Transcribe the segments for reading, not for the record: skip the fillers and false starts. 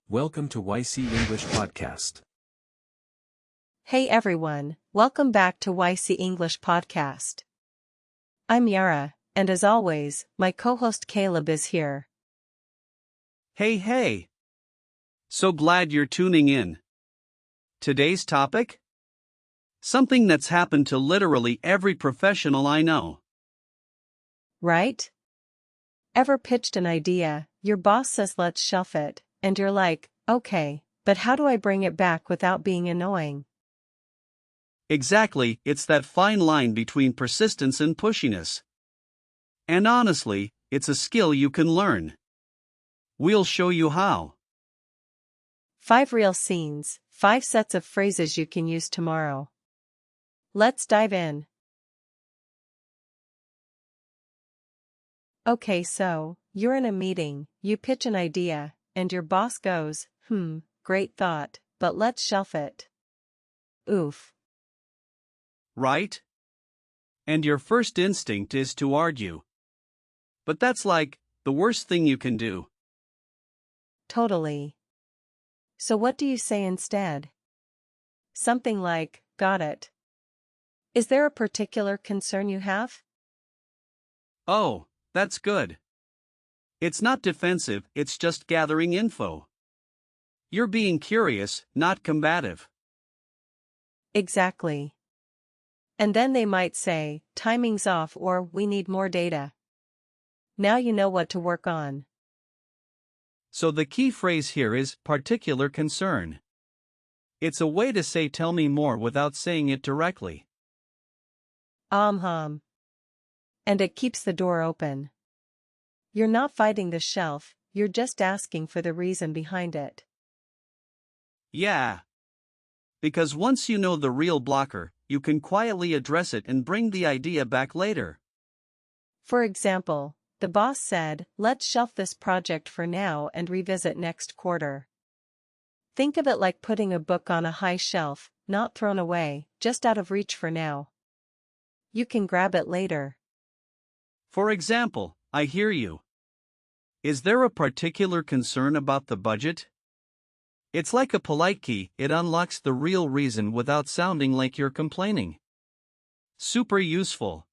Welcome to YC English Podcast. Hey everyone, welcome back to YC English Podcast. I'm Yara, and as always, my co-host Caleb is here. Hey! So glad you're tuning in. Today's topic? Something that's happened to literally every professional I know. Right? Ever pitched an idea, your boss says let's shelf it, and you're like, okay, but how do I bring it back without being annoying? Exactly, it's that fine line between persistence and pushiness. And honestly, it's a skill you can learn. We'll show you how. 5 real scenes, 5 sets of phrases you can use tomorrow. Let's dive in. Okay, so, you're in a meeting, you pitch an idea, and your boss goes, great thought, but let's shelf it. Oof. Right? And your first instinct is to argue. But that's like the worst thing you can do. Totally. So what do you say instead? Something like, got it. Is there a particular concern you have? Oh, that's good. It's not defensive, it's just gathering info. You're being curious, not combative. Exactly. And then they might say, timing's off or we need more data. Now you know what to work on. So the key phrase here is particular concern. It's a way to say tell me more without saying it directly. And it keeps the door open. You're not fighting the shelf, you're just asking for the reason behind it. Yeah. Because once you know the real blocker, you can quietly address it and bring the idea back later. For example, the boss said, let's shelf this project for now and revisit next quarter. Think of it like putting a book on a high shelf, not thrown away, just out of reach for now. You can grab it later. For example, I hear you. Is there a particular concern about the budget? It's like a polite key, it unlocks the real reason without sounding like you're complaining. Super useful.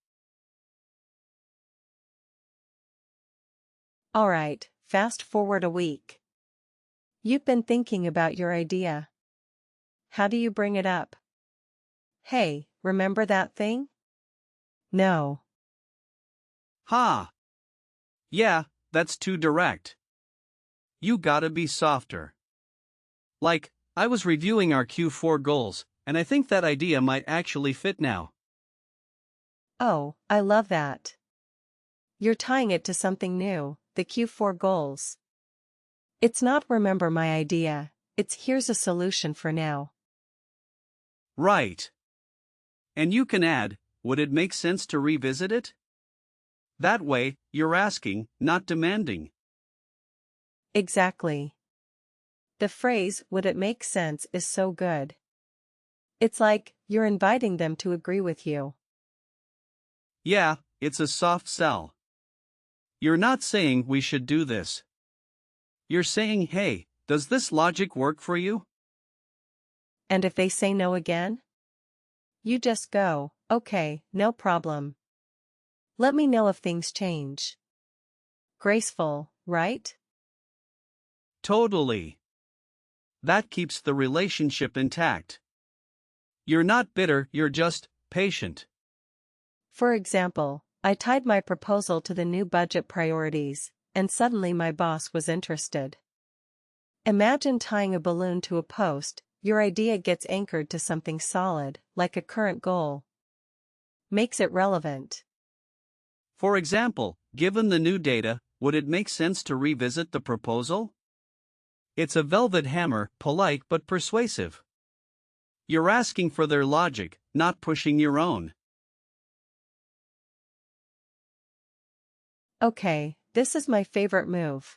Alright, fast forward a week. You've been thinking about your idea. How do you bring it up? Hey, remember that thing? No. Yeah, that's too direct. You gotta be softer. Like, I was reviewing our Q4 goals, and I think that idea might actually fit now. Oh, I love that. You're tying it to something new, the Q4 goals. It's not remember my idea, it's here's a solution for now. Right. And you can add, would it make sense to revisit it? That way, you're asking, not demanding. Exactly. The phrase, would it make sense, is so good. It's like, you're inviting them to agree with you. Yeah, it's a soft sell. You're not saying we should do this. You're saying, hey, does this logic work for you? And if they say no again? You just go, okay, no problem. Let me know if things change. Graceful, right? Totally. That keeps the relationship intact. You're not bitter, you're just patient. For example, I tied my proposal to the new budget priorities, and suddenly my boss was interested. Imagine tying a balloon to a post, your idea gets anchored to something solid, like a current goal. Makes it relevant. For example, given the new data, would it make sense to revisit the proposal? It's a velvet hammer, polite but persuasive. You're asking for their logic, not pushing your own. Okay, this is my favorite move.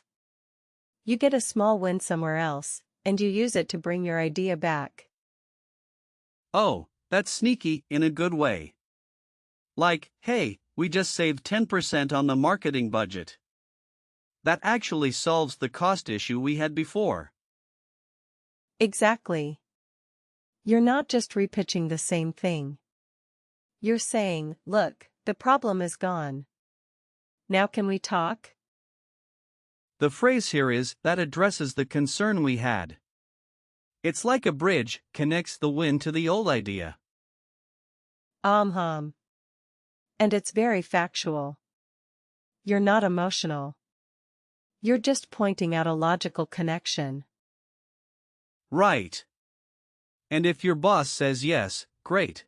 You get a small win somewhere else, and you use it to bring your idea back. Oh, that's sneaky in a good way. Like, hey, we just saved 10% on the marketing budget. That actually solves the cost issue we had before. Exactly. You're not just repitching the same thing. You're saying, look, the problem is gone. Now can we talk? The phrase here is that addresses the concern we had. It's like a bridge, connects the win to the old idea. And it's very factual. You're not emotional. You're just pointing out a logical connection. Right. And if your boss says yes, great.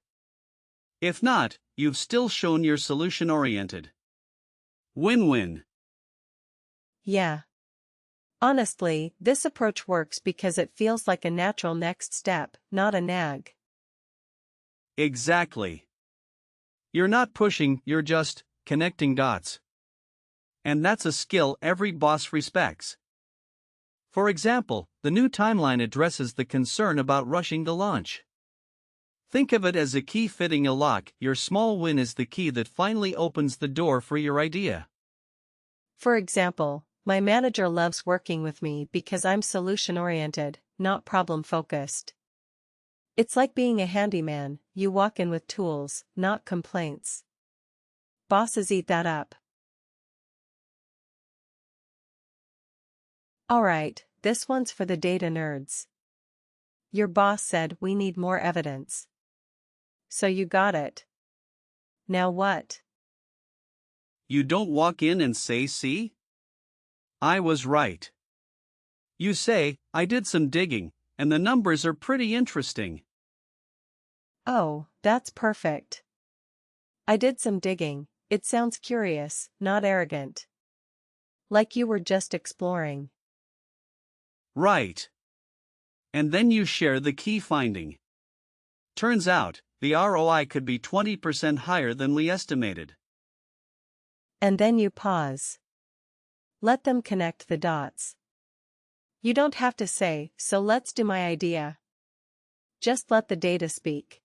If not, you've still shown you're solution-oriented. Win-win. Yeah. Honestly, this approach works because it feels like a natural next step, not a nag. Exactly. You're not pushing, you're just connecting dots. And that's a skill every boss respects. For example, the new timeline addresses the concern about rushing to launch. Think of it as a key fitting a lock. Your small win is the key that finally opens the door for your idea. For example, my manager loves working with me because I'm solution-oriented, not problem-focused. It's like being a handyman, you walk in with tools, not complaints. Bosses eat that up. Alright, this one's for the data nerds. Your boss said we need more evidence. So you got it. Now what? You don't walk in and say, see? I was right. You say, I did some digging, and the numbers are pretty interesting. Oh, that's perfect. I did some digging. It sounds curious, not arrogant. Like you were just exploring. Right. And then you share the key finding. Turns out, the ROI could be 20% higher than we estimated. And then you pause. Let them connect the dots. You don't have to say, so let's do my idea. Just let the data speak.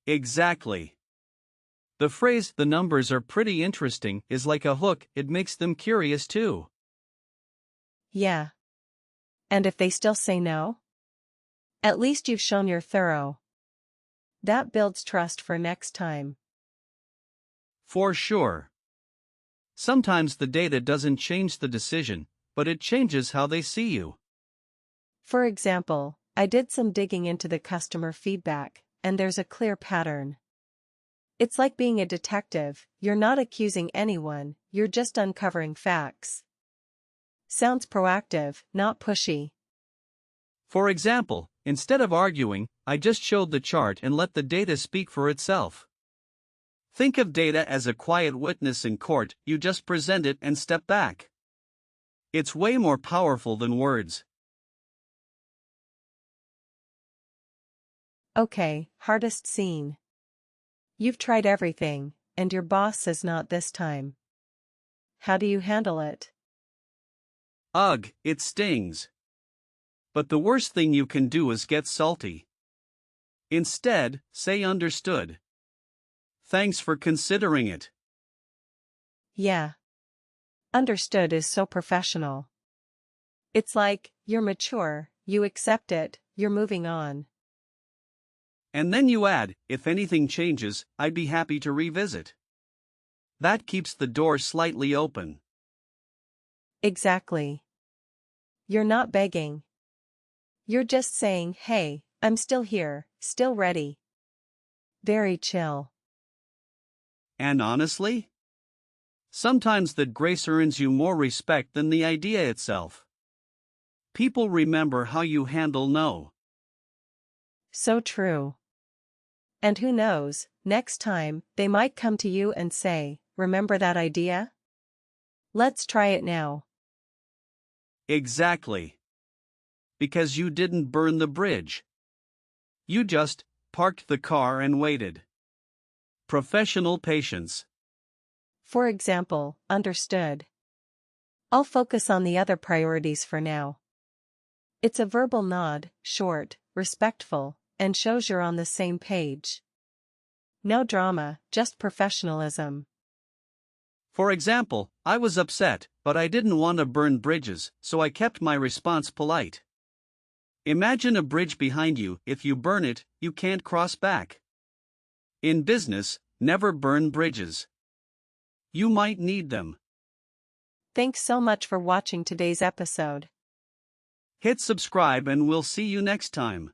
Exactly. The phrase, the numbers are pretty interesting, is like a hook, it makes them curious too. Yeah. And if they still say no? At least you've shown you're thorough. That builds trust for next time. For sure. Sometimes the data doesn't change the decision, but it changes how they see you. For example, I did some digging into the customer feedback, and there's a clear pattern. It's like being a detective, you're not accusing anyone, you're just uncovering facts. Sounds proactive, not pushy. For example, instead of arguing, I just showed the chart and let the data speak for itself. Think of data as a quiet witness in court, you just present it and step back. It's way more powerful than words. Okay, hardest scene. You've tried everything, and your boss says not this time. How do you handle it? Ugh, it stings. But the worst thing you can do is get salty. Instead, say understood. Thanks for considering it. Yeah. Understood is so professional. It's like, you're mature, you accept it, you're moving on. And then you add, if anything changes, I'd be happy to revisit. That keeps the door slightly open. Exactly. You're not begging. You're just saying, hey, I'm still here, still ready. Very chill. And honestly, sometimes that grace earns you more respect than the idea itself. People remember how you handle no. So true. And who knows, next time, they might come to you and say, remember that idea? Let's try it now. Exactly. Because you didn't burn the bridge. You just parked the car and waited. Professional patience. For example, understood. I'll focus on the other priorities for now. It's a verbal nod, short, respectful, and shows you're on the same page. No drama, just professionalism. For example, I was upset, but I didn't want to burn bridges, so I kept my response polite. Imagine a bridge behind you. If you burn it, you can't cross back. In business, never burn bridges. You might need them. Thanks so much for watching today's episode. Hit subscribe and we'll see you next time.